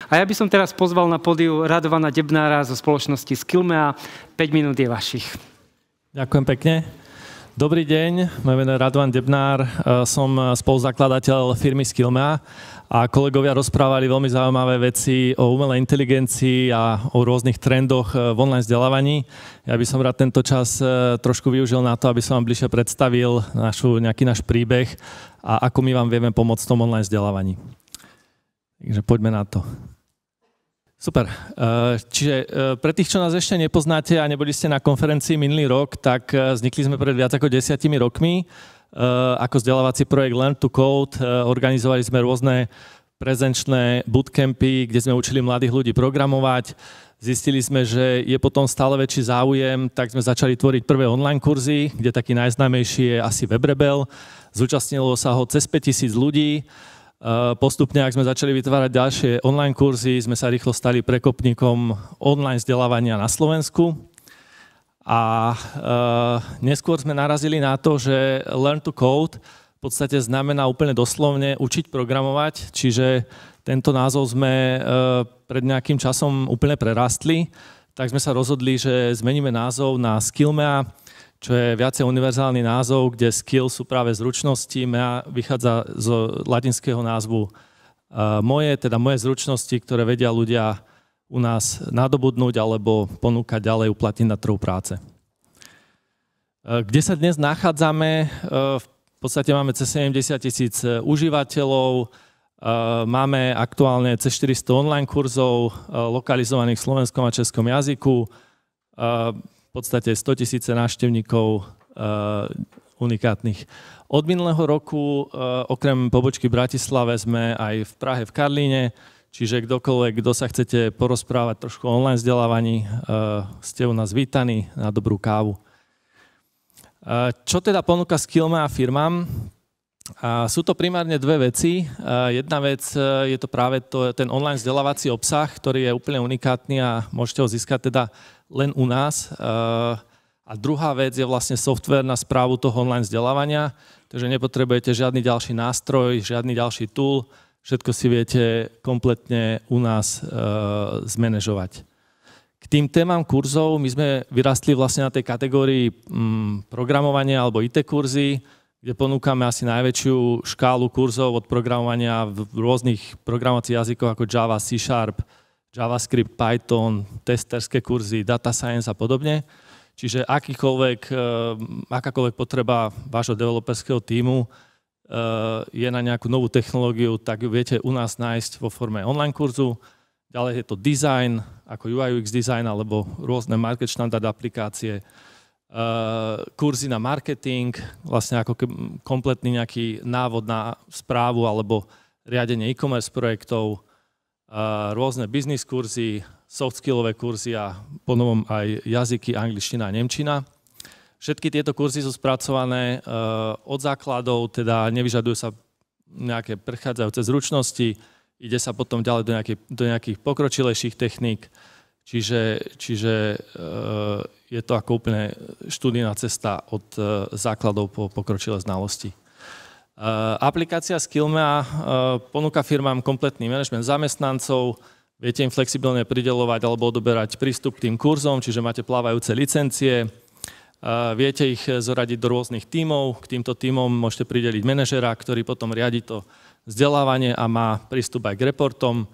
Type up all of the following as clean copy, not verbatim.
A ja by som teraz pozval na pódiu Radovana Debnára zo spoločnosti Skillmea. 5 minút je vašich. Ďakujem pekne. Dobrý deň, moje meno je Radovan Debnár, som spoluzakladateľ firmy Skillmea a kolegovia rozprávali veľmi zaujímavé veci o umelej inteligencii a o rôznych trendoch v online vzdelávaní. Ja by som rád tento čas trošku využil na to, aby som vám bližšie predstavil nejaký náš príbeh a ako my vám vieme pomôcť v tom online vzdelávaní. Takže poďme na to. Super. Čiže pre tých, čo nás ešte nepoznáte a neboli ste na konferencii minulý rok, tak vznikli sme pred viac ako 10 rokmi ako vzdelávací projekt Learn to Code. Organizovali sme rôzne prezenčné bootcampy, kde sme učili mladých ľudí programovať. Zistili sme, že je potom stále väčší záujem, tak sme začali tvoriť prvé online kurzy, kde taký najznámejší je asi WebRebel. Zúčastnilo sa ho cez 5000 ľudí. Postupne, ak sme začali vytvárať ďalšie online kurzy, sme sa rýchlo stali prekopníkom online vzdelávania na Slovensku. A neskôr sme narazili na to, že Learn to Code v podstate znamená úplne doslovne učiť programovať, čiže tento názov sme pred nejakým časom úplne prerastli, tak sme sa rozhodli, že zmeníme názov na Skillmea, čo je viacej univerzálny názov, kde skill sú práve zručnosti. Mea vychádza z latinského názvu moje, teda moje zručnosti, ktoré vedia ľudia u nás nadobudnúť alebo ponúkať ďalej uplatniť na trhu práce. Kde sa dnes nachádzame? V podstate máme cez 70 000 užívateľov, máme aktuálne cez 400 online kurzov lokalizovaných v slovenskom a českom jazyku, v podstate 100 000 návštevníkov unikátnych. Od minulého roku, okrem pobočky v Bratislave, sme aj v Prahe, v Karlíne, čiže kdokoľvek, kto sa chcete porozprávať trošku o online vzdelávaní, ste u nás vítaní na dobrú kávu. Čo teda ponúka Skillmea firmám? Sú to primárne dve veci. Jedna vec je to práve ten online vzdelávací obsah, ktorý je úplne unikátny a môžete ho získať teda len u nás. A druhá vec je vlastne software na správu toho online vzdelávania, takže nepotrebujete žiadny ďalší nástroj, žiadny ďalší tool, všetko si viete kompletne u nás zmanéžovať. K tým témam kurzov my sme vyrastli vlastne na tej kategórii programovania alebo IT kurzy, kde ponúkame asi najväčšiu škálu kurzov od programovania v rôznych programovacích jazykoch ako Java, C#, JavaScript, Python, testerské kurzy, data science a podobne. Čiže akákoľvek potreba vášho developerského tímu je na nejakú novú technológiu, tak ju viete u nás nájsť vo forme online kurzu. Ďalej je to design, ako UI UX design alebo rôzne market standard aplikácie. Kurzy na marketing, vlastne ako kompletný nejaký návod na správu alebo riadenie e-commerce projektov, rôzne business kurzy, soft skillové kurzy a ponovom aj jazyky, angličtina a nemčina. Všetky tieto kurzy sú spracované od základov, teda nevyžadujú sa nejaké prechádzajúce zručnosti, ide sa potom ďalej do nejakých pokročilejších techník, čiže je to ako úplne študijná cesta od základov po pokročilé znalosti. Aplikácia Skillmea ponúka firmám kompletný manažment zamestnancov, viete im flexibilne prideľovať alebo odoberať prístup k tým kurzom, čiže máte plávajúce licencie, viete ich zoradiť do rôznych tímov, k týmto tímom môžete prideliť manažera, ktorý potom riadi to vzdelávanie a má prístup aj k reportom.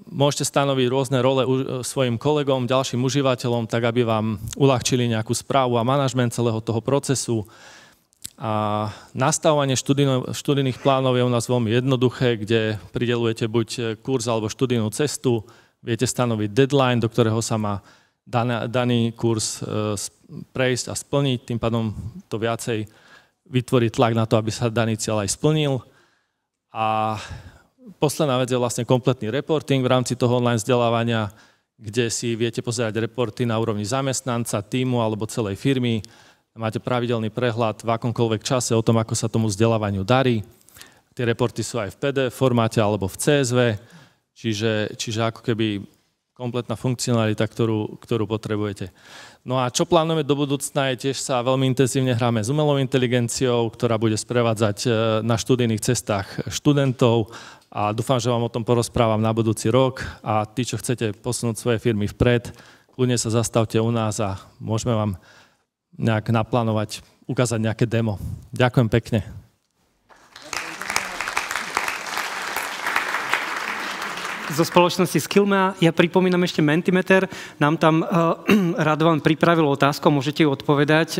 Môžete stanoviť rôzne role svojim kolegom, ďalším užívateľom, tak aby vám uľahčili nejakú správu a manažment celého toho procesu. A nastavovanie študijných plánov je u nás veľmi jednoduché, kde prideľujete buď kurz alebo študijnú cestu, viete stanoviť deadline, do ktorého sa má daný kurz prejsť a splniť, tým pádom to viacej vytvorí tlak na to, aby sa daný cieľ aj splnil. A posledná vec je vlastne kompletný reporting v rámci toho online vzdelávania, kde si viete pozerať reporty na úrovni zamestnanca, tímu alebo celej firmy. Máte pravidelný prehľad v akomkoľvek čase o tom, ako sa tomu vzdelávaniu darí. Tie reporty sú aj v PDF formáte alebo v CSV, čiže ako keby kompletná funkcionalita, ktorú potrebujete. No a čo plánujeme do budúcna je tiež sa veľmi intenzívne hráme s umelou inteligenciou, ktorá bude sprevádzať na študijných cestách študentov a dúfam, že vám o tom porozprávam na budúci rok a tí, čo chcete posunúť svoje firmy vpred, kľudne sa zastavte u nás a môžeme vám nejak naplánovať, ukázať nejaké demo. Ďakujem pekne. Zo spoločnosti Skillmea. Ja pripomínam ešte Mentimeter. Nám tam Radovan pripravil otázku, môžete ju odpovedať.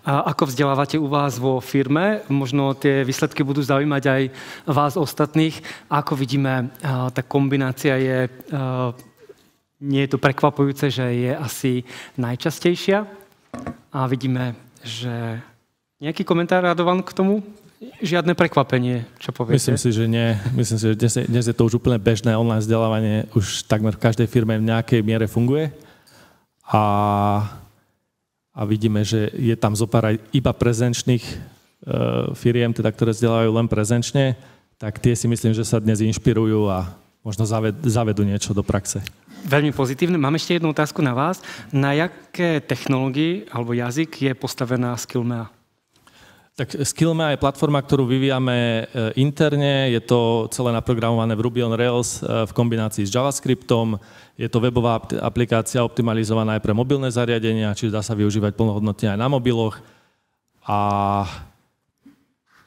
Ako vzdelávate u vás vo firme? Možno tie výsledky budú zaujímať aj vás ostatných. Ako vidíme, tá kombinácia je, nie je to prekvapujúce, že je asi najčastejšia. A vidíme, že nejaký komentár, Radovan, k tomu? Žiadne prekvapenie, čo poviete? Myslím si, že nie. Myslím si, že dnes je to už úplne bežné. Online vzdelávanie už takmer v každej firme v nejakej miere funguje. A vidíme, že je tam zopár aj iba prezenčných firiem, teda, ktoré vzdelávajú len prezenčne, tak tie si myslím, že sa dnes inšpirujú a možno zavedú niečo do praxe. Veľmi pozitívne. Mám ešte jednu otázku na vás. Na jaké technológii alebo jazyk je postavená Skillmea? Tak Skillmea je platforma, ktorú vyvíjame interne. Je to celé naprogramované v Ruby on Rails v kombinácii s JavaScriptom. Je to webová aplikácia optimalizovaná aj pre mobilné zariadenia, čiže dá sa využívať plnohodnotne aj na mobiloch. A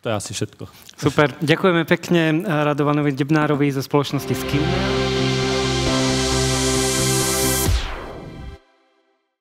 to je asi všetko. Super. Ďakujeme pekne Radovanovi Debnárovi zo spoločnosti Skillmea.